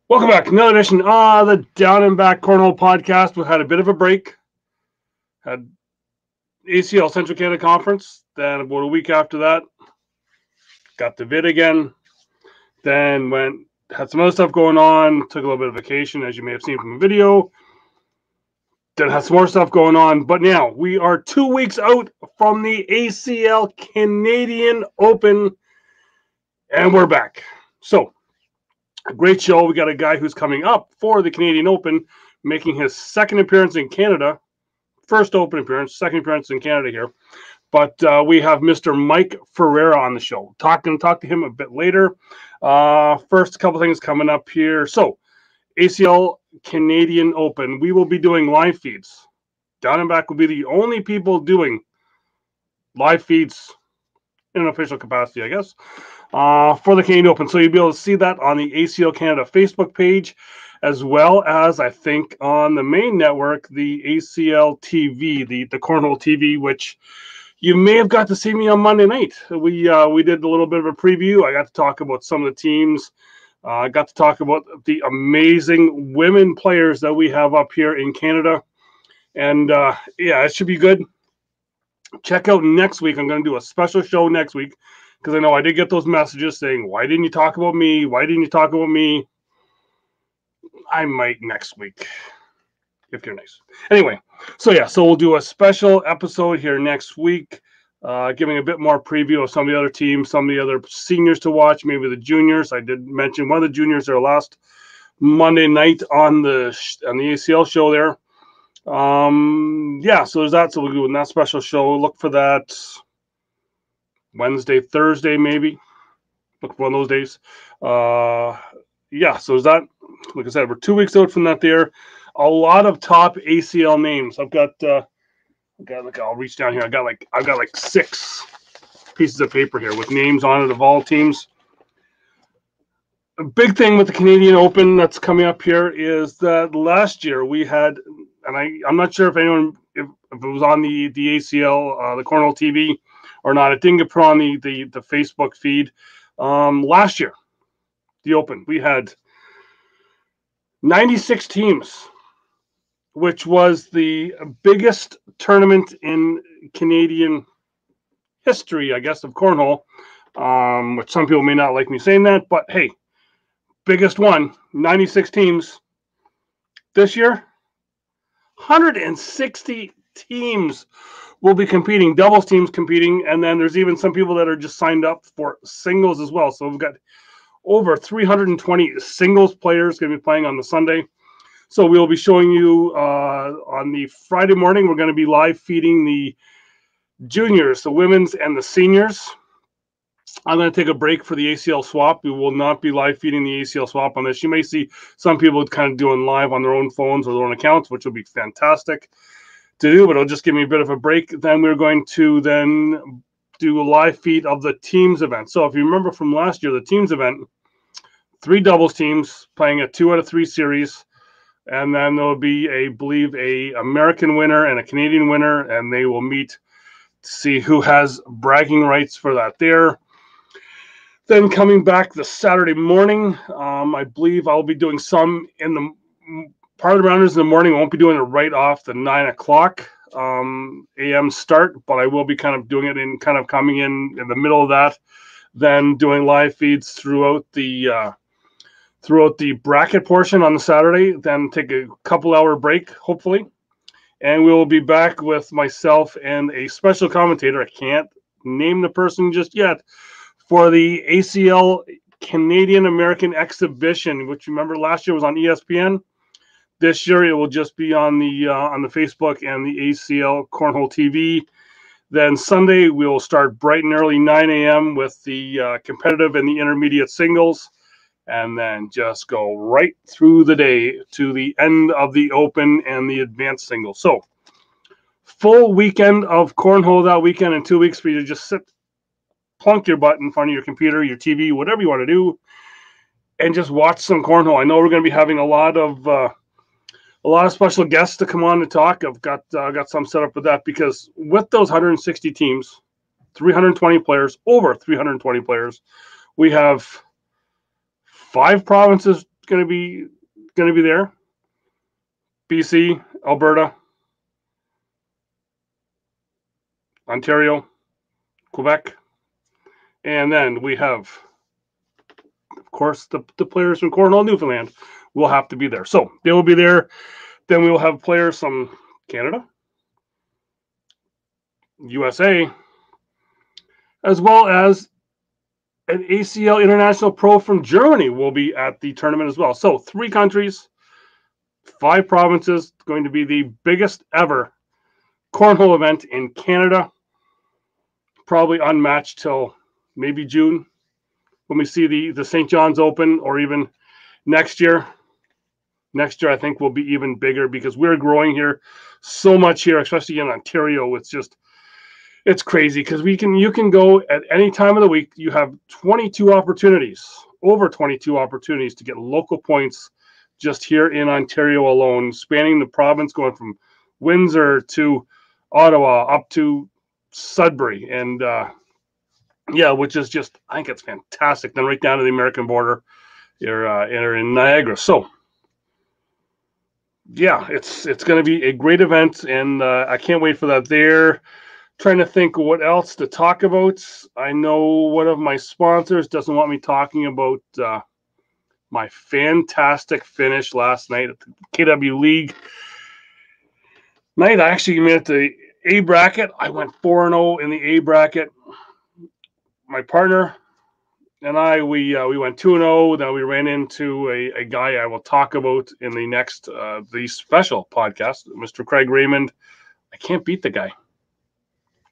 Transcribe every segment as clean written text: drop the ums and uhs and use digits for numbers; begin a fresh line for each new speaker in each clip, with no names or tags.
Welcome back. Another edition of the Down and Back Cornhole podcast. We had a bit of a break. Had ACL Central Canada Conference. Then about a week after that, got the vid again. Then had some other stuff going on. Took a little bit of vacation, as you may have seen from the video. Then had some more stuff going on. But now we are 2 weeks out from the ACL Canadian Open, and we're back. So, a great show. We got a guy who's coming up for the Canadian Open, making his second appearance in Canada. First Open appearance, second appearance in Canada here. But we have Mr. Mike Ferreira on the show. Talk to him a bit later. First, a couple things coming up here. So, ACL Canadian Open. We will be doing live feeds. Down and Back will be the only people doing live feeds in an official capacity, I guess, for the Canadian Open. So you'll be able to see that on the ACL Canada Facebook page, as well as, I think, on the main network, the ACL TV, the Cornhole TV, which you may have got to see me on Monday night. We did a little bit of a preview. I got to talk about some of the teams. I got to talk about the amazing women players that we have up here in Canada. And, yeah, it should be good. Check out next week. I'm going to do a special show next week because I know I did get those messages saying, why didn't you talk about me? Why didn't you talk about me? I might next week, if you're nice. Anyway, so we'll do a special episode here next week, giving a bit more preview of some of the other teams, some of the other seniors to watch, maybe the juniors. I did mention one of the juniors there last Monday night on the ACL show there. Yeah, so there's that. So we'll do that special show. Look for that Wednesday, Thursday, maybe. Look for one of those days. Yeah, so there's that. Like I said, we're 2 weeks out from that there. A lot of top ACL names. I've got look, I'll reach down here. I've got like 6 pieces of paper here with names on it of all teams. A big thing with the Canadian Open that's coming up here is that last year we had, and I'm not sure if anyone, if it was on the ACL, the Cornhole TV or not. It didn't get put on the Facebook feed. Last year, the Open, we had 96 teams, which was the biggest tournament in Canadian history, I guess, of Cornhole, which some people may not like me saying that, but hey, biggest one, 96 teams. This year, 160 teams will be competing, doubles teams competing, and then there's even some people that are just signed up for singles as well. So we've got over 320 singles players going to be playing on the Sunday. So we'll be showing you on the Friday morning, we're going to be live feeding the juniors, the women's and the seniors. I'm going to take a break for the ACL swap. We will not be live feeding the ACL swap on this. You may see some people kind of doing live on their own phones or their own accounts, which will be fantastic to do, but it'll just give me a bit of a break. Then we're going to then do a live feed of the teams event. So if you remember from last year, the teams event, 3 doubles teams playing a 2 out of 3 series. And then there'll be, I believe, a American winner and a Canadian winner, and they will meet to see who has bragging rights for that there. Then coming back the Saturday morning, I believe I'll be doing some in the part of the rounders in the morning. I won't be doing it right off the 9 o'clock a.m. start, but I will be kind of doing it in kind of coming in the middle of that, then doing live feeds throughout the bracket portion on the Saturday, then take a couple-hour break, hopefully. And we will be back with myself and a special commentator. I can't name the person just yet, for the ACL Canadian American Exhibition, which remember last year was on ESPN. This year it will just be on the Facebook and the ACL Cornhole TV. Then Sunday we'll start bright and early, 9 a.m. with the competitive and the intermediate singles, and then just go right through the day to the end of the Open and the advanced singles. So full weekend of Cornhole that weekend, in 2 weeks for you to just sit, plunk your butt in front of your computer, your TV, whatever you want to do, and just watch some Cornhole. I know we're going to be having a lot of special guests to come on and talk. I've got some set up with that, because with those 160 teams, 320 players, over 320 players, we have 5 provinces going to be there. BC, Alberta, Ontario, Quebec, and then we have, of course, the players from Cornhole, Newfoundland will have to be there. So they will be there. Then we will have players from Canada, USA, as well as an ACL International Pro from Germany will be at the tournament as well. So 3 countries, 5 provinces, going to be the biggest ever cornhole event in Canada. Probably unmatched till maybe June when we see the St. John's Open, or even next year. Next year, I think, will be even bigger because we're growing here so much here, especially in Ontario. It's crazy because you can go at any time of the week. You have 22 opportunities, over 22 opportunities to get local points just here in Ontario alone, spanning the province, going from Windsor to Ottawa up to Sudbury, and which is just, I think it's fantastic. Then right down to the American border, you're in Niagara. So yeah, it's going to be a great event, and I can't wait for that. There, trying to think what else to talk about. I know one of my sponsors doesn't want me talking about my fantastic finish last night at the KW League night. I actually made it to the A bracket. I went 4-0 in the A bracket. My partner and I, we went 2-0. Then we ran into a guy I will talk about in the next the special podcast, Mr. Craig Raymond. I can't beat the guy.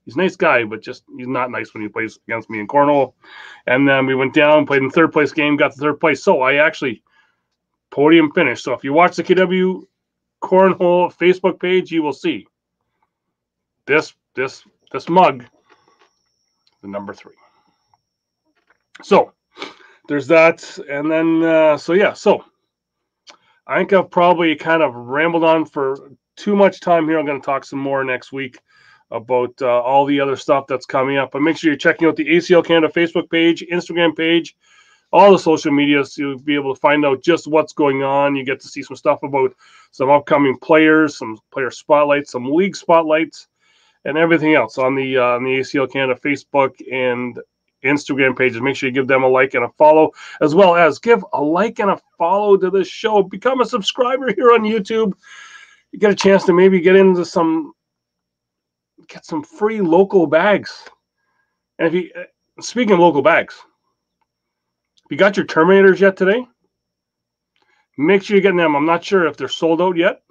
He's a nice guy, but just he's not nice when he plays against me in Cornhole. And then we went down, played in the 3rd place game, got the 3rd place. So I actually podium finished. So if you watch the KW Cornhole Facebook page, you will see this mug, the number 3. So there's that. And then, so I think I've probably kind of rambled on for too much time here. I'm going to talk some more next week about all the other stuff that's coming up. But make sure you're checking out the ACL Canada Facebook page, Instagram page, all the social media, so you'll be able to find out just what's going on. You get to see some stuff about some upcoming players, some player spotlights, some league spotlights, and everything else on the ACL Canada Facebook and Instagram pages. Make sure you give them a like and a follow, as well as give a like and a follow to this show. Become a subscriber here on YouTube. You get a chance to maybe get into get some free local bags. And if you, speaking of local bags, if you got your Terminators yet today, make sure you're getting them. I'm not sure if they're sold out yet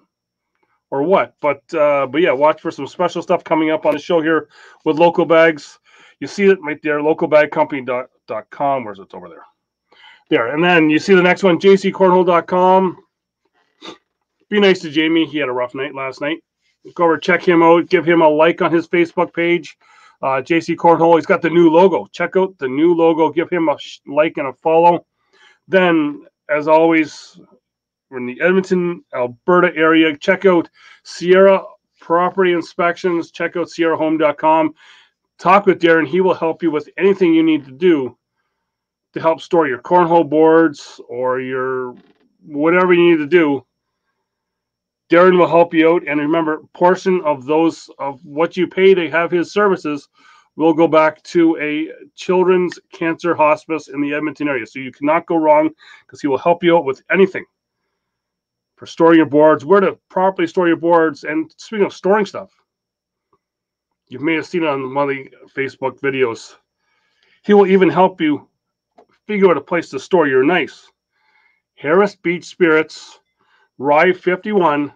or what, but yeah, watch for some special stuff coming up on the show here with local bags. You see it right there, localbagcompany.com. Where's it? Over there? There. And then you see the next one, jccornhole.com. Be nice to Jamie. He had a rough night last night. Go over, check him out. Give him a like on his Facebook page. JC Cornhole. He's got the new logo. Check out the new logo. Give him a like and a follow. Then, as always, we're in the Edmonton, Alberta area. Check out Sierra Property Inspections. Check out sierrahome.com. Talk with Darren. He will help you with anything you need to do to help store your cornhole boards or your whatever you need to do. Darren will help you out. And remember, portion of those of what you pay to have his services will go back to a children's cancer hospice in the Edmonton area. So you cannot go wrong because he will help you out with anything for storing your boards, where to properly store your boards. And speaking of storing stuff, you may have seen it on one of the Facebook videos. He will even help you figure out a place to store your nice Harris Beach Spirits Rye 51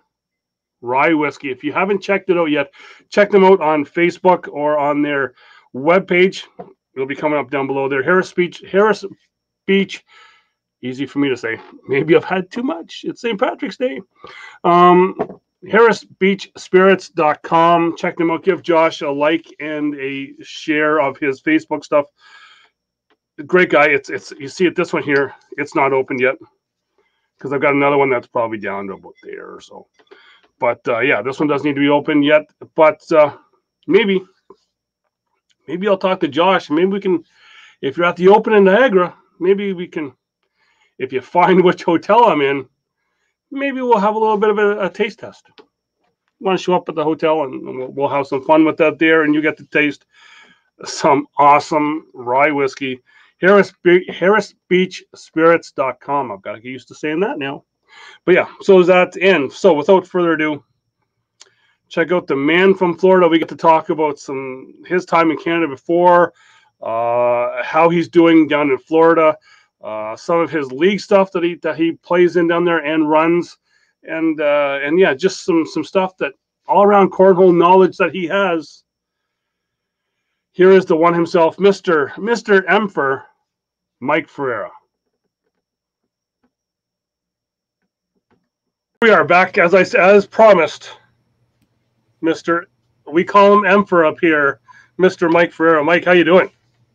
rye whiskey. If you haven't checked it out yet, check them out on Facebook or on their webpage. It'll be coming up down below there. Harris Beach. Easy for me to say. Maybe I've had too much. It's St. Patrick's Day. HarrisBeachSpirits.com. Check them out. Give Josh a like and a share of his Facebook stuff. Great guy. It's you see it, this one here. It's not open yet because I've got another one that's probably down to about there or so. But yeah, this one doesn't need to be open yet. But maybe I'll talk to Josh. Maybe we can, if you're at the Open in Niagara, maybe we can if you find which hotel I'm in, maybe we'll have a little bit of a taste test. Want to show up at the hotel and we'll have some fun with that there, and you get to taste some awesome rye whiskey. HarrisBeachSpirits.com. I've got to get used to saying that now. But yeah, so is that in. So without further ado, check out the man from Florida. We get to talk about his time in Canada before, how he's doing down in Florida, some of his league stuff that he plays in down there and runs. And yeah, just some stuff that all around cornhole knowledge that he has. Here is the one himself, Mr. Emperor, Mike Ferreira. We are back, as promised. We call him Emperor up here, Mr. Mike Ferreira. Mike, how you doing?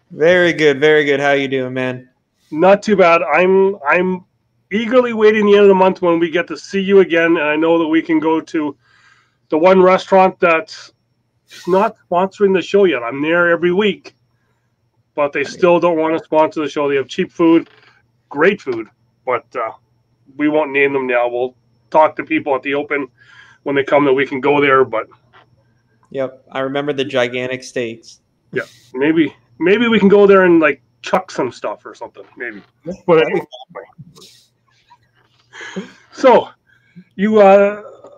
Very good, very good. How you doing, man?
Not too bad. I'm eagerly waiting the end of the month when we get to see you again, and I know that we can go to the one restaurant that's not sponsoring the show yet. I'm there every week, but they still don't want to sponsor the show. They have cheap food, great food, but we won't name them now. We'll talk to people at the open when they come that we can go there. But
yep, I remember the gigantic steaks.
Yeah, maybe we can go there and like chuck some stuff or something. Maybe, but anyway. So, you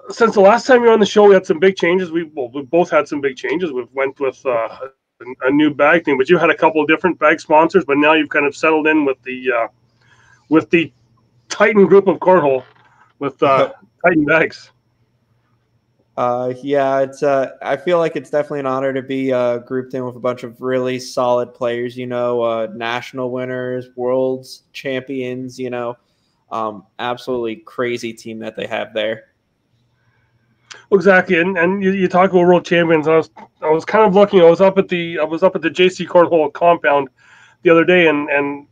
since the last time you were on the show, we had some big changes. We both had some big changes. We went with a new bag thing, but you had a couple of different bag sponsors. But now you've kind of settled in with the Titan group of cornhole with Titan bags.
Yeah, it's I feel like it's definitely an honor to be grouped in with a bunch of really solid players. National winners, world's champions. Absolutely crazy team that they have there.
Exactly, and you talk about world champions. I was kind of looking. I was up at the JC Cornhole compound the other day, and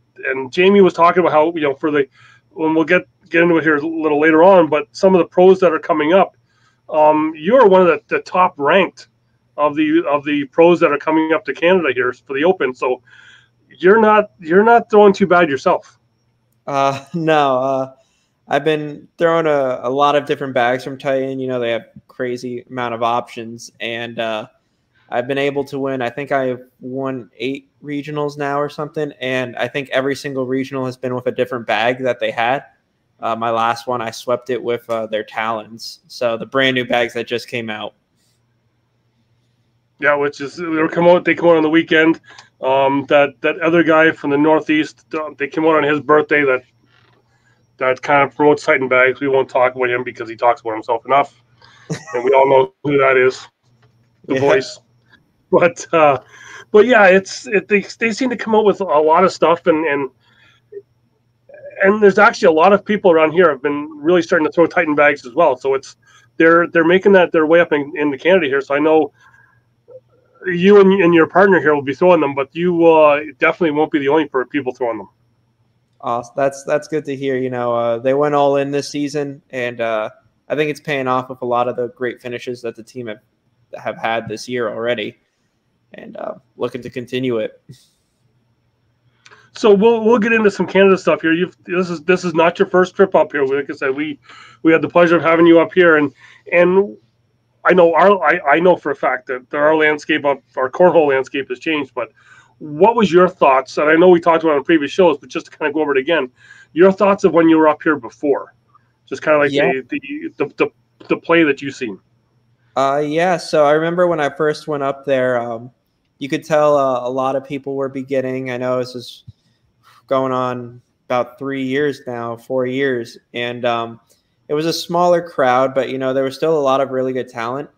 Jamie was talking about how when we'll get into it here a little later on, but some of the pros that are coming up, you're one of the top ranked of the pros that are coming up to Canada here for the Open. So you're not throwing too bad yourself.
No, I've been throwing a lot of different bags from Titan. They have crazy amount of options, and I've been able to win. I think I've won 8 regionals now or something, and I think every single regional has been with a different bag that they had. My last one, I swept it with their Talons, so the brand new bags that just came out.
Yeah, which is they come out on the weekend. That other guy from the Northeast, they came out on his birthday. That kind of promotes Titan bags. We won't talk about him because he talks about himself enough, and we all know who that is, the voice. But yeah, they seem to come out with a lot of stuff, and there's actually a lot of people around here have been really starting to throw Titan bags as well. So they're making their way up into Canada here. So I know you and your partner here will be throwing them, but you definitely won't be the only people throwing them.
Awesome. That's good to hear. They went all in this season, and I think it's paying off with a lot of the great finishes that the team have had this year already, and looking to continue it.
So we'll get into some Canada stuff here. This is not your first trip up here. Like I said, we had the pleasure of having you up here, and I know for a fact that our cornhole landscape has changed. But what was your thoughts? And I know we talked about it on previous shows, but just to kind of go over it again, your thoughts of when you were up here before, just kind of like the play that you've seen.
Yeah. So I remember when I first went up there, you could tell a lot of people were beginning. I know this is going on about 3 years now, 4 years, and it was a smaller crowd, but there was still a lot of really good talent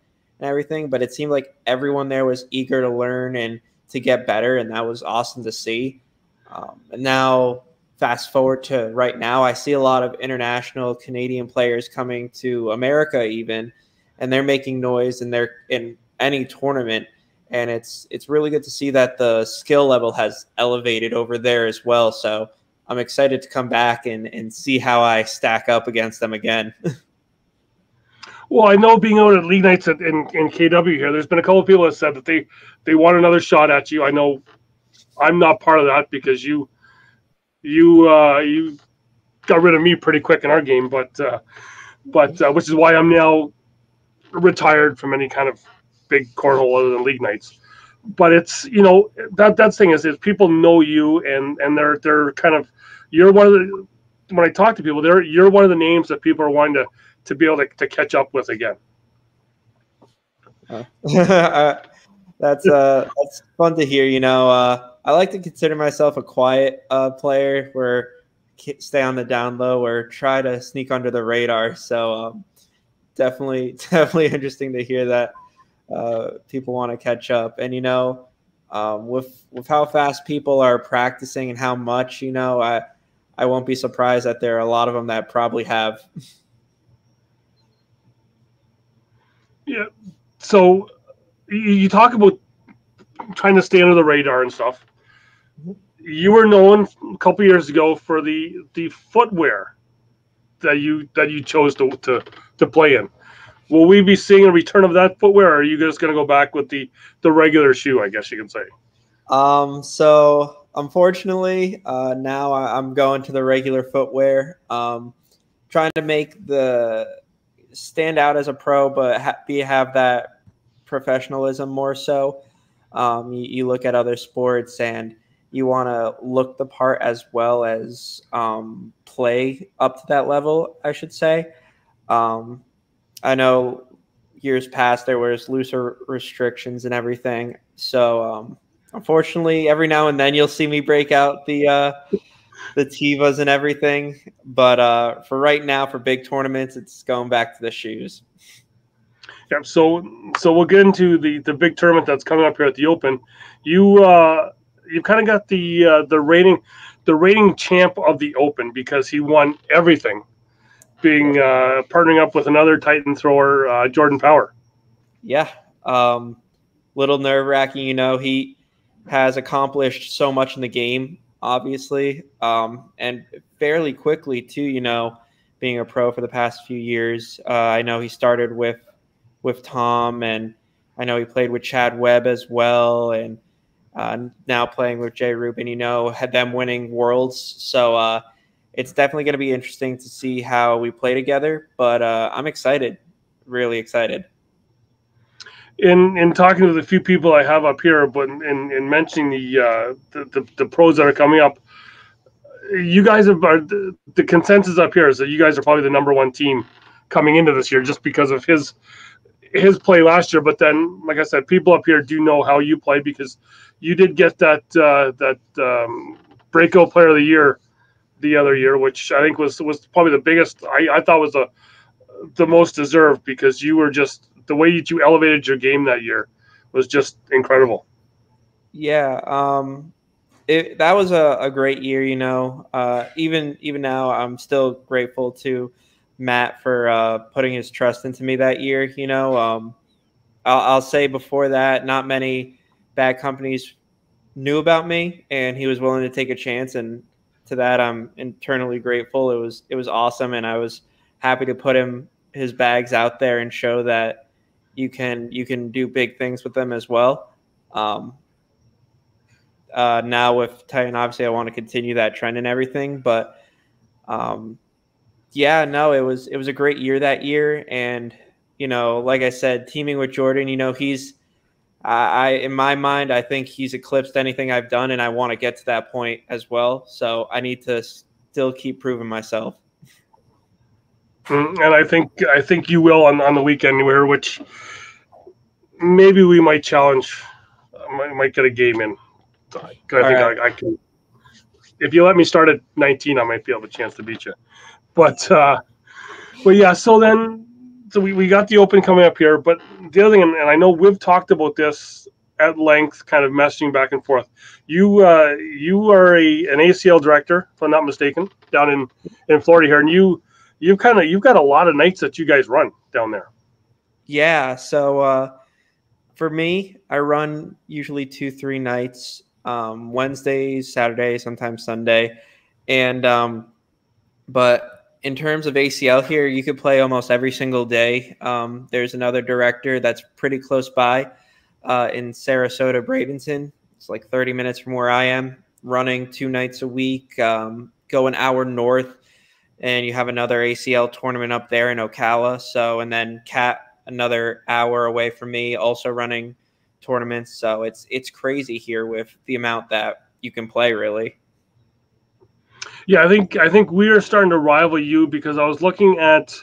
and everything. But it seemed like everyone there was eager to learn and to get better, and that was awesome to see. And now, fast forward to right now, I see a lot of international Canadian players coming to America even, and they're making noise, and they're in any tournament. And it's really good to see that the skill level has elevated over there as well. So I'm excited to come back and see how I stack up against them again.
Well, I know being out at League Nights in KW here, there's been a couple of people that said that they want another shot at you. I know I'm not part of that because you got rid of me pretty quick in our game, but which is why I'm now retired from any kind of big cornhole other than league nights. But it's that thing is people know you and they're kind of you're one of the when I talk to people you're one of the names that people are wanting to be able to catch up with again.
That's fun to hear. I like to consider myself a quiet player, where stay on the down low or try to sneak under the radar. So definitely interesting to hear that people want to catch up. And with how fast people are practicing and how much, I won't be surprised that there are a lot of them that probably have.
Yeah. So you talk about trying to stay under the radar and stuff. You were known a couple of years ago for the footwear that you chose to play in. Will we be seeing a return of that footwear, or are you just going to go back with the regular shoe, I guess you can say?
So unfortunately, now I'm going to the regular footwear. Trying to make the stand out as a pro, but have that professionalism more so. You look at other sports and you want to look the part as well as play up to that level, I should say. I know years past there was looser restrictions and everything. So unfortunately, every now and then you'll see me break out the Tivas and everything. But for right now, for big tournaments, it's going back to the shoes.
Yeah, so we'll get into the big tournament that's coming up here at the Open. You've kind of got the reigning champ of the Open because he won everything, being partnering up with another Titan thrower, Jordan Power.
Yeah, little nerve-wracking. He has accomplished so much in the game, obviously, and fairly quickly too. Being a pro for the past few years. I know he started with Tom, and I know he played with Chad Webb as well, and now playing with Jay Rubin, had them winning Worlds. So it's definitely going to be interesting to see how we play together, but I'm excited, really excited.
In talking to the few people I have up here, but in mentioning the pros that are coming up, you guys are the consensus up here is that you guys are probably the number one team coming into this year just because of his play last year. But then, like I said, people up here do know how you play because you did get that breakout player of the year the other year, which I think was probably the biggest. I thought was the most deserved because you were just the way that you elevated your game that year was just incredible.
Yeah, that was a great year. Even now, I'm still grateful to Matt for putting his trust into me that year. I'll say before that, not many bad companies knew about me, and he was willing to take a chance. And to that, I'm internally grateful. It was awesome, and I was happy to put his bags out there and show that you can do big things with them as well. Now with Titan, obviously, I want to continue that trend and everything, but yeah, no, it was a great year that year, and like I said, teaming with Jordan, he's in my mind, I think he's eclipsed anything I've done, and I want to get to that point as well. So I need to still keep proving myself.
And I think you will on the weekend here, which maybe we might challenge. Might get a game in. I think I can. If you let me start at 19, I might be able to chance to beat you. But yeah. So we got the Open coming up here. But the other thing, and I know we've talked about this at length, kind of messaging back and forth. You are an ACL director, if I'm not mistaken, down in Florida here, and you've got a lot of nights that you guys run down there.
Yeah. So for me, I run usually 2-3 nights. Wednesdays, Saturdays, sometimes Sunday. And but in terms of ACL here, you could play almost every single day. There's another director that's pretty close by in Sarasota, Bradenton. It's like 30 minutes from where I am, running 2 nights a week, go an hour north and you have another ACL tournament up there in Ocala. So, and then Cat, another hour away from me, also running tournaments. So it's crazy here with the amount that you can play, really.
Yeah, I think we are starting to rival you because I was looking at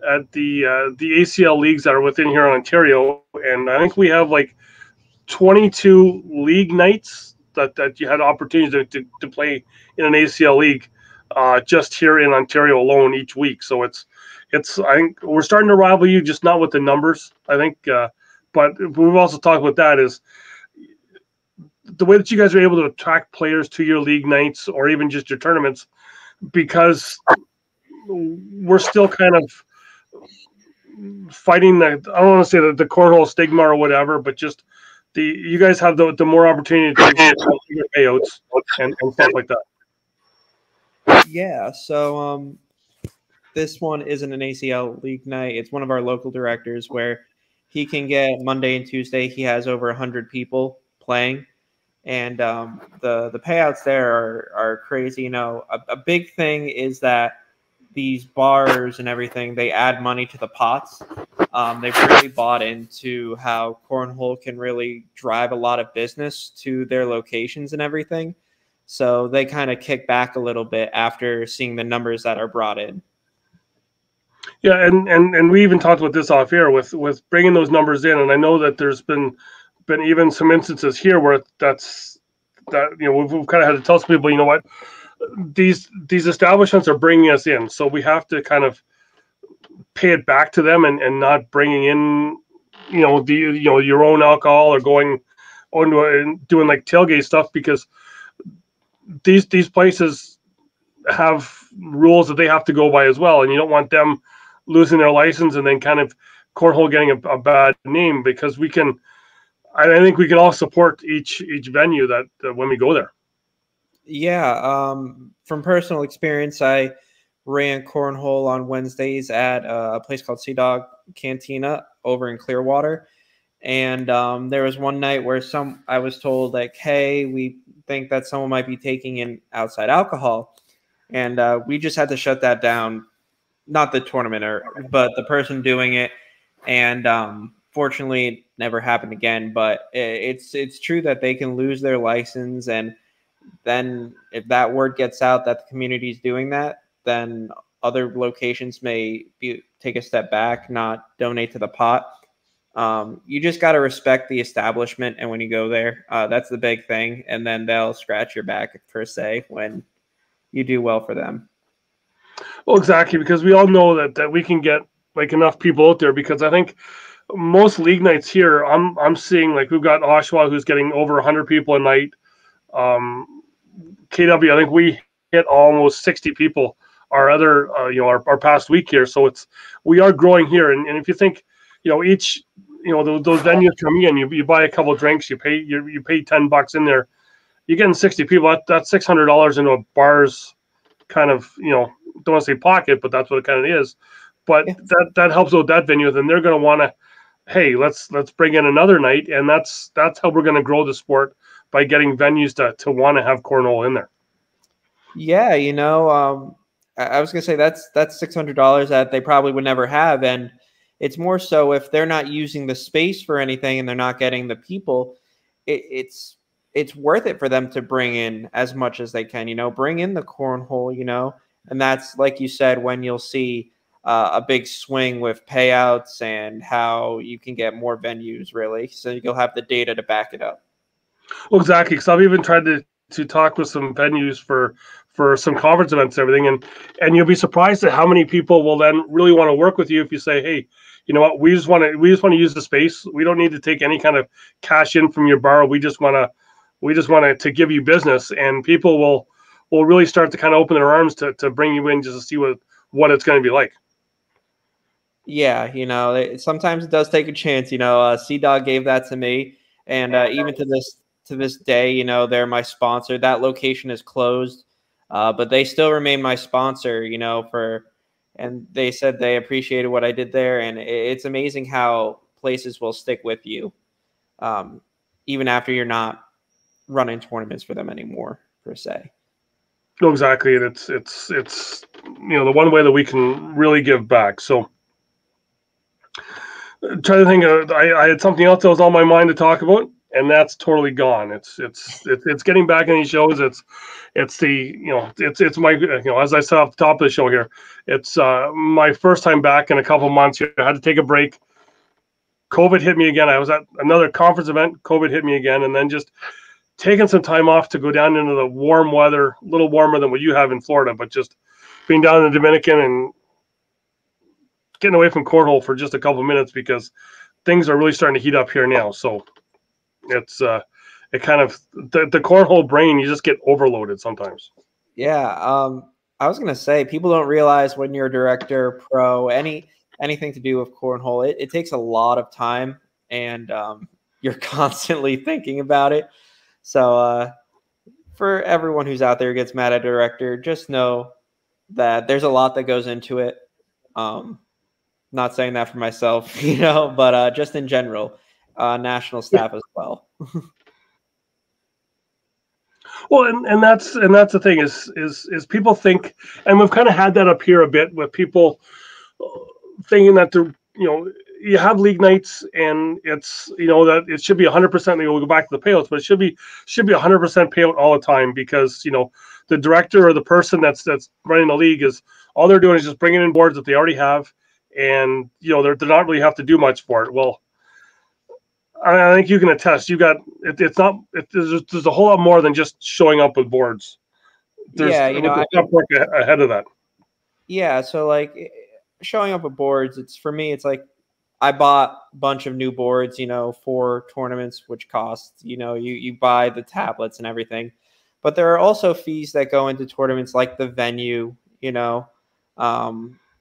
the ACL leagues that are within here in Ontario, and I think we have like 22 league nights that you had opportunities to play in an ACL league just here in Ontario alone each week. So it's I think we're starting to rival you, just not with the numbers. I think, but we've also talked about that is the way that you guys are able to attract players to your league nights or even just your tournaments, because we're still kind of fighting the, I don't want to say the cornhole stigma or whatever, but just you guys have the more opportunity to get payouts and stuff like that.
Yeah. So this one isn't an ACL league night. It's one of our local directors where he can get Monday and Tuesday. He has over 100 people playing, and the payouts there are crazy. You know, a big thing is that these bars and everything, they add money to the pots. They've really bought into how Cornhole can really drive a lot of business to their locations and everything. So they kind of kick back a little bit after seeing the numbers that are brought in.
Yeah, and we even talked about this off air with bringing those numbers in, and I know that there's been even some instances here where we've kind of had to tell some people, you know what, these establishments are bringing us in, so we have to kind of pay it back to them and not bringing in, your own alcohol or going on and doing like tailgate stuff, because these places have rules that they have to go by as well, and you don't want them losing their license and then kind of cornhole getting a bad name, because I think we can all support each venue that when we go there.
Yeah, from personal experience, I ran cornhole on Wednesdays at a place called Sea Dog Cantina over in Clearwater. And there was one night where I was told, like, hey, we think that someone might be taking in outside alcohol. And we just had to shut that down, not the tournament, but the person doing it. And fortunately, it never happened again. But it's true that they can lose their license. And then if that word gets out that the community is doing that, then other locations may take a step back, not donate to the pot. You just got to respect the establishment, and when you go there, that's the big thing. And then they'll scratch your back per se when you do well for them.
Well, exactly, because we all know that we can get like enough people out there, because I think most league nights here, I'm seeing like we've got Oshawa who's getting over 100 people a night. KW, I think we hit almost 60 people our other our past week here, so we are growing here. And if you think, each those venues come in, you buy a couple of drinks, you pay $10 in there, you're getting 60 people. That's $600 into a bar's kind of, don't want to say pocket, but that's what it kind of is. But yeah, that helps out that venue. Then they're going to want to, hey, let's bring in another night, and that's how we're going to grow the sport, by getting venues to want to have cornhole in there.
Yeah, I was going to say that's $600 that they probably would never have, and it's more so if they're not using the space for anything and they're not getting the people, it's worth it for them to bring in as much as they can. Bring in the cornhole, and that's, like you said, when you'll see a big swing with payouts and how you can get more venues, really. So you'll have the data to back it up.
Well, exactly, because I've even tried to talk with some venues for some conference events and everything, and you'll be surprised at how many people will then really want to work with you if you say, hey, you know what, we just want to use the space. We don't need to take any kind of cash in from your bar. We just want to give you business, and people will really start to kind of open their arms to bring you in just to see what it's going to be like.
Yeah, sometimes it does take a chance. Sea Dog gave that to me, and even to this day, they're my sponsor. That location is closed, but they still remain my sponsor. And they said they appreciated what I did there, and it's amazing how places will stick with you, even after you're not running tournaments for them anymore, per se.
No, exactly, and it's the one way that we can really give back. So trying to think, I had something else that was on my mind to talk about, and that's totally gone. It's getting back in these shows. It's the it's my as I said off the top of the show here, it's my first time back in a couple months. I had to take a break. COVID hit me again. I was at another conference event. COVID hit me again, and then just taking some time off to go down into the warm weather, a little warmer than what you have in Florida, but just being down in the Dominican and getting away from Cornhole for just a couple of minutes because things are really starting to heat up here now. So it's it kind of the Cornhole brain, you just get overloaded sometimes.
Yeah, I was gonna say people don't realize when you're a director, pro, anything to do with cornhole, it takes a lot of time, and you're constantly thinking about it. So for everyone who's out there who gets mad at a director, just know that there's a lot that goes into it. Not saying that for myself, but just in general, national staff as well.
Well, and that's the thing is people think, and we've kind of had that up here a bit with people thinking that you have league nights and it's that it should be 100%. We'll go back to the payouts, but it should be 100% payout all the time because the director or the person that's running the league is all they're doing is just bringing in boards that they already have, and they're not really have to do much for it. Well, I think you can attest. There's a whole lot more than just showing up with boards. There's work ahead of that.
Yeah, so like showing up with boards, for me, it's like I bought a bunch of new boards, for tournaments, which costs, you buy the tablets and everything. But there are also fees that go into tournaments, like the venue,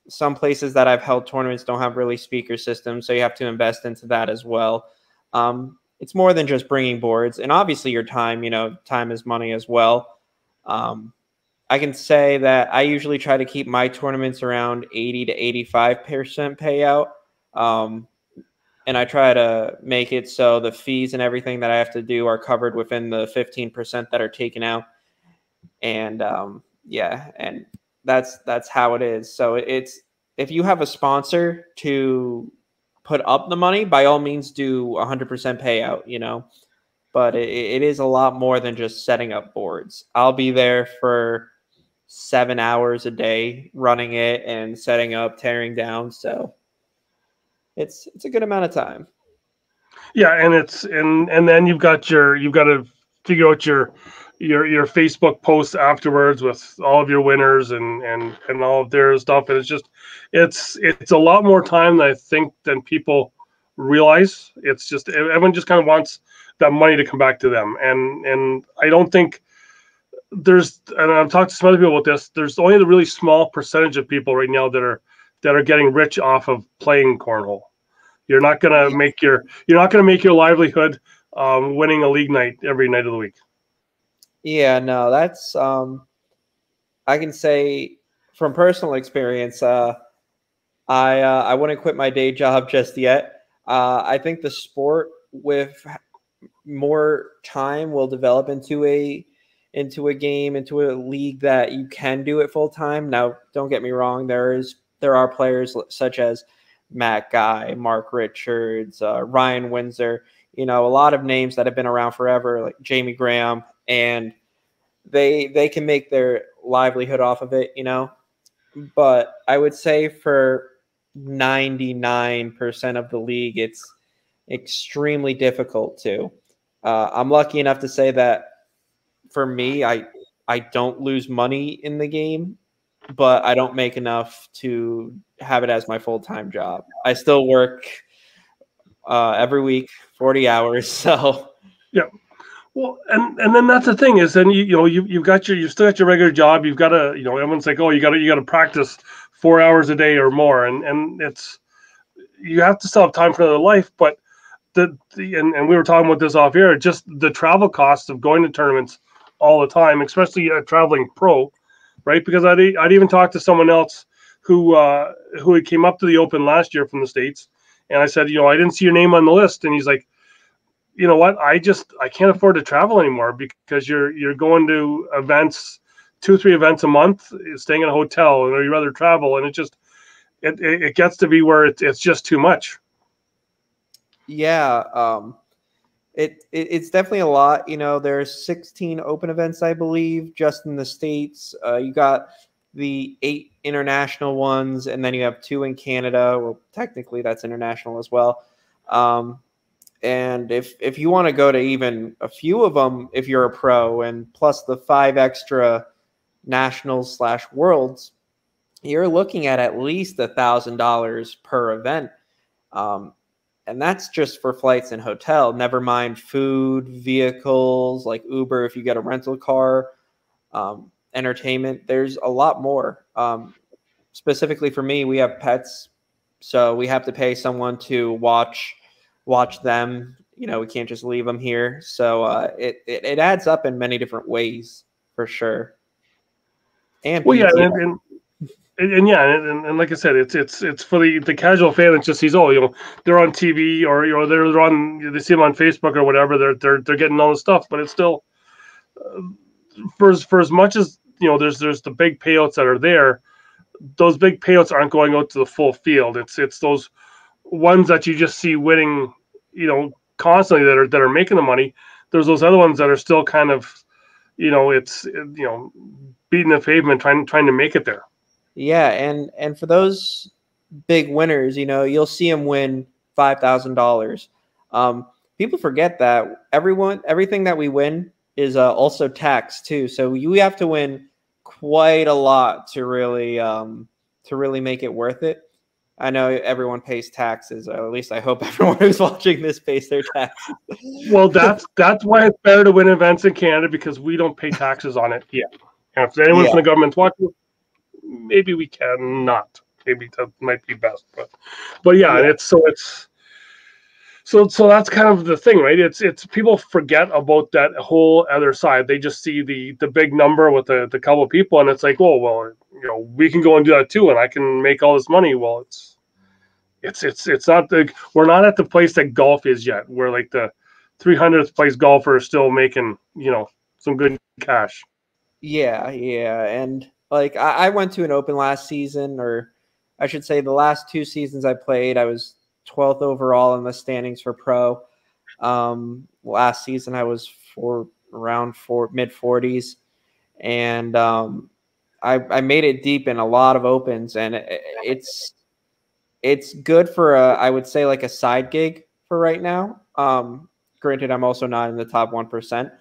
some places that I've held tournaments don't have really speaker systems, so you have to invest into that as well. It's more than just bringing boards, and obviously your time, time is money as well. I can say that I usually try to keep my tournaments around 80 to 85% payout. And I try to make it so the fees and everything that I have to do are covered within the 15% that are taken out. And and that's how it is. So it's, if you have a sponsor to put up the money, by all means do 100% payout, but it is a lot more than just setting up boards. I'll be there for 7 hours a day running it and setting up, tearing down. So it's a good amount of time.
Yeah, and and then you've got to figure out your Facebook posts afterwards with all of your winners and all of their stuff, and it's a lot more time than I think than people realize. It's just everyone just kind of wants that money to come back to them, and I don't think and I've talked to some other people about this. There's only a really small percentage of people right now that are getting rich off of playing cornhole. You're not gonna make your livelihood winning a league night every night of the week.
Yeah, no, that's I can say from personal experience, I wouldn't quit my day job just yet. I think the sport with more time will develop into a game, into a league that you can do it full time. Now, don't get me wrong, there are players such as Matt Guy, Mark Richards, Ryan Windsor, a lot of names that have been around forever, like Jamie Graham, and they can make their livelihood off of it, But I would say for 99% of the league, it's extremely difficult to. I'm lucky enough to say that for me, I don't lose money in the game, but I don't make enough to have it as my full-time job. I still work every week, 40 hours. So
yeah. Well, and then that's the thing is then you've still got your regular job. You've got to everyone's like, oh, you got to practice 4 hours a day or more, and it's you have to still have time for another life. But and we were talking about this off air, just the travel costs of going to tournaments all the time, especially traveling pro, right? Because I'd even talked to someone else who came up to the Open last year from the States, and I said, I didn't see your name on the list, and he's like, you know what? I can't afford to travel anymore because you're going to events 2-3 events a month, staying in a hotel, or you rather travel, and it gets to be where it's just too much.
Yeah, it's definitely a lot. You know, there's 16 open events, I believe, just in the States. You got the 8 international ones, and then you have 2 in Canada. Well, technically that's international as well. And if you want to go to even a few of them, if you're a pro, and plus the 5 extra nationals/worlds, you're looking at least $1,000 per event. And that's just for flights and hotel, never mind food, vehicles like Uber if you get a rental car, entertainment. There's a lot more. Specifically for me, we have pets, so we have to pay someone to watch them. You know, we can't just leave them here. So it adds up in many different ways for sure. And
well, yeah,
PTO.
and like I said, it's for the casual fan. It just sees, oh, you know, they're on TV, or you know, they see them on Facebook or whatever. They're getting all this stuff, but it's still for as much as, you know, there's the big payouts that are there. Those big payouts aren't going out to the full field. It's those ones that you just see winning, you know, constantly that are making the money. There's those other ones that are still kind of, you know, beating the pavement, trying to make it there.
Yeah, and for those big winners, you know, you'll see them win $5,000. People forget that everything that we win is also taxed too. So you have to win quite a lot to really make it worth it. I know everyone pays taxes, or at least I hope everyone who's watching this pays their taxes.
Well, that's why it's better to win events in Canada, because we don't pay taxes on it yet. And if anyone from the government's watching, maybe we can not. Maybe that might be best, but yeah. It's so that's kind of the thing, right? It's people forget about that whole other side. They just see the big number with the couple of people, and it's like, oh well, you know, we can go and do that too, and I can make all this money. Well, it's not we're not at the place that golf is yet, where like the 300th place golfer is still making, you know, some good cash.
Yeah, and like I went to an open last season, or I should say the last 2 seasons I played, I was 12th overall in the standings for pro. Last season I was around mid 40s, and I made it deep in a lot of opens, and it's good for I would say like a side gig for right now. Granted, I'm also not in the top 1%,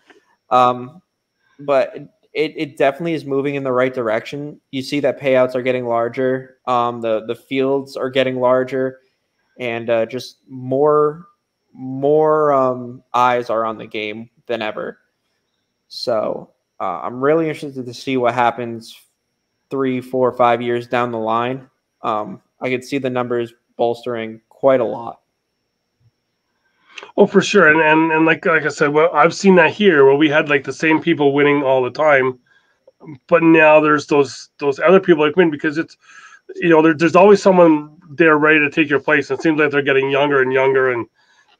but it definitely is moving in the right direction. You see that payouts are getting larger, the fields are getting larger, and just more eyes are on the game than ever. So I'm really interested to see what happens 3, 4, 5 years down the line. I could see the numbers bolstering quite a lot.
Oh, for sure. And like I said, well, I've seen that here where we had like the same people winning all the time, but now there's those other people that win, because it's, you know, there's always someone there ready to take your place. It seems like they're getting younger and younger,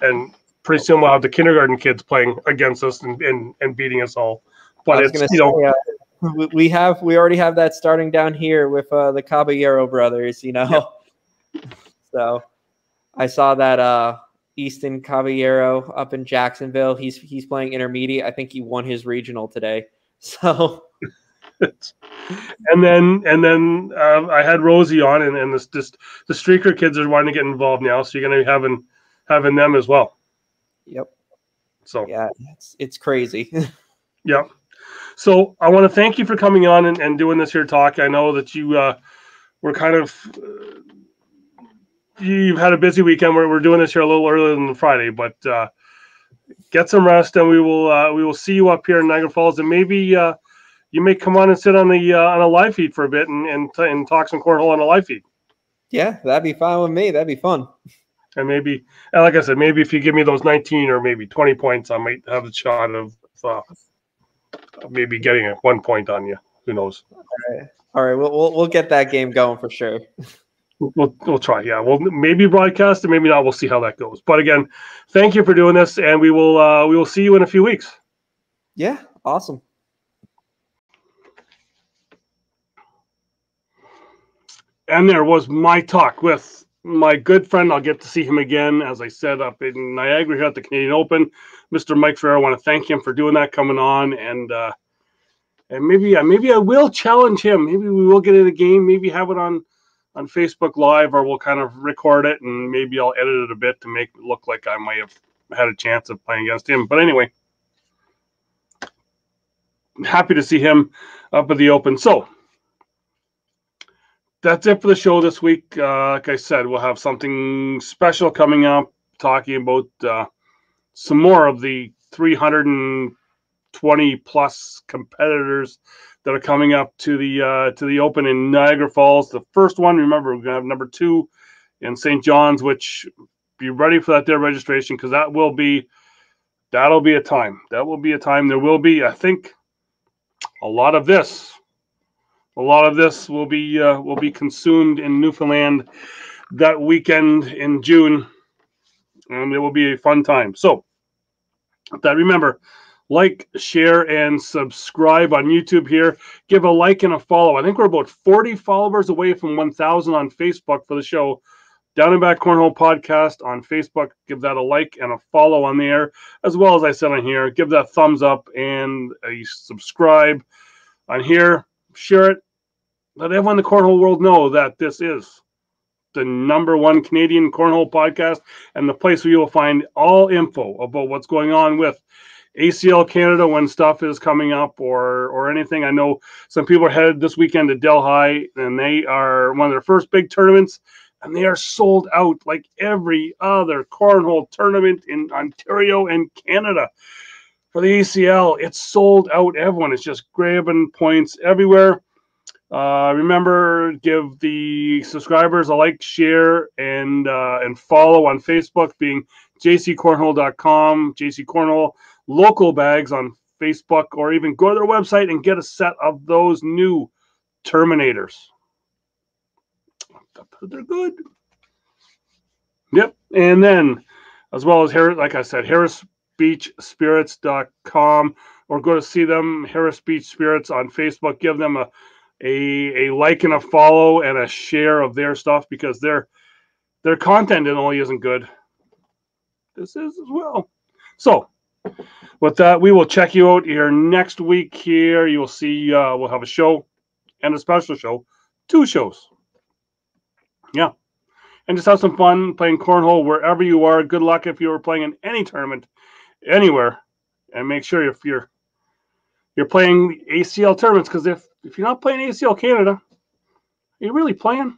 and pretty soon we'll have the kindergarten kids playing against us and beating us all. But it's, you know,
we already have that starting down here with the Caballero brothers, you know. Yeah. So I saw that Easton Caballero up in Jacksonville. He's playing intermediate. I think he won his regional today. So
and then I had Rosie on, and the streaker kids are wanting to get involved now, so you're going to be having them as well.
Yep.
So
yeah, it's crazy.
Yeah. So I want to thank you for coming on and doing this here talk. I know that you were kind of you've had a busy weekend. We're doing this here a little earlier than Friday, but get some rest, and we will see you up here in Niagara Falls, and maybe you may come on and sit on a live feed for a bit and talk some cornhole on a live feed.
Yeah, that'd be fine with me. That'd be fun.
And maybe, and like I said, maybe if you give me those 19 or maybe 20 points, I might have a shot of maybe getting 1 point on you. Who knows?
All right. We'll get that game going for sure.
We'll try. Yeah. We'll maybe broadcast it, maybe not. We'll see how that goes. But again, thank you for doing this, and we will see you in a few weeks.
Yeah. Awesome.
And there was my talk with my good friend. I'll get to see him again, as I said, up in Niagara here at the Canadian Open. Mr. Mike Ferreira, I want to thank him for doing that, coming on, and maybe I will challenge him. Maybe we will get in a game. Maybe have it on Facebook Live, or we'll kind of record it, and maybe I'll edit it a bit to make it look like I might have had a chance of playing against him. But anyway, happy to see him up at the Open. So that's it for the show this week. Like I said, we'll have something special coming up, talking about some more of the 320 plus competitors that are coming up to the Open in Niagara Falls. The first one, remember, we're gonna have number 2 in St. John's, which be ready for that there registration, because that'll be a time. That will be a time. There will be, I think, a lot of this will be consumed in Newfoundland that weekend in June, and it will be a fun time. So, remember, like, share, and subscribe on YouTube here. Give a like and a follow. I think we're about 40 followers away from 1,000 on Facebook for the show. Down and Back Cornhole Podcast on Facebook. Give that a like and a follow on there, as well as I said on here. Give that thumbs up and a subscribe on here. Share it. Let everyone in the cornhole world know that this is the #1 Canadian cornhole podcast, and the place where you will find all info about what's going on with ACL Canada when stuff is coming up, or anything. I know some people are headed this weekend to Delhi, and they are one of their first big tournaments, and they are sold out like every other cornhole tournament in Ontario and Canada. For the ACL, it's sold out. Everyone is just grabbing points everywhere. Remember, give the subscribers a like, share, and follow on Facebook, being jccornhole.com, JC Cornhole, local bags on Facebook, or even go to their website and get a set of those new Terminators. They're good. Yep. And then, as well as Harris, like I said, harrisbeachspirits.com, or go to see them, Harris Beach Spirits on Facebook. Give them a like and a follow and a share of their stuff, because their content only isn't good. This is as well. So with that, we will check you out here next week. Here you will see we'll have a show and a special show, 2 shows. Yeah. And just have some fun playing cornhole wherever you are. Good luck if you are playing in any tournament, anywhere. And make sure if you're playing ACL tournaments, because if you're not playing ACL Canada, are you really playing?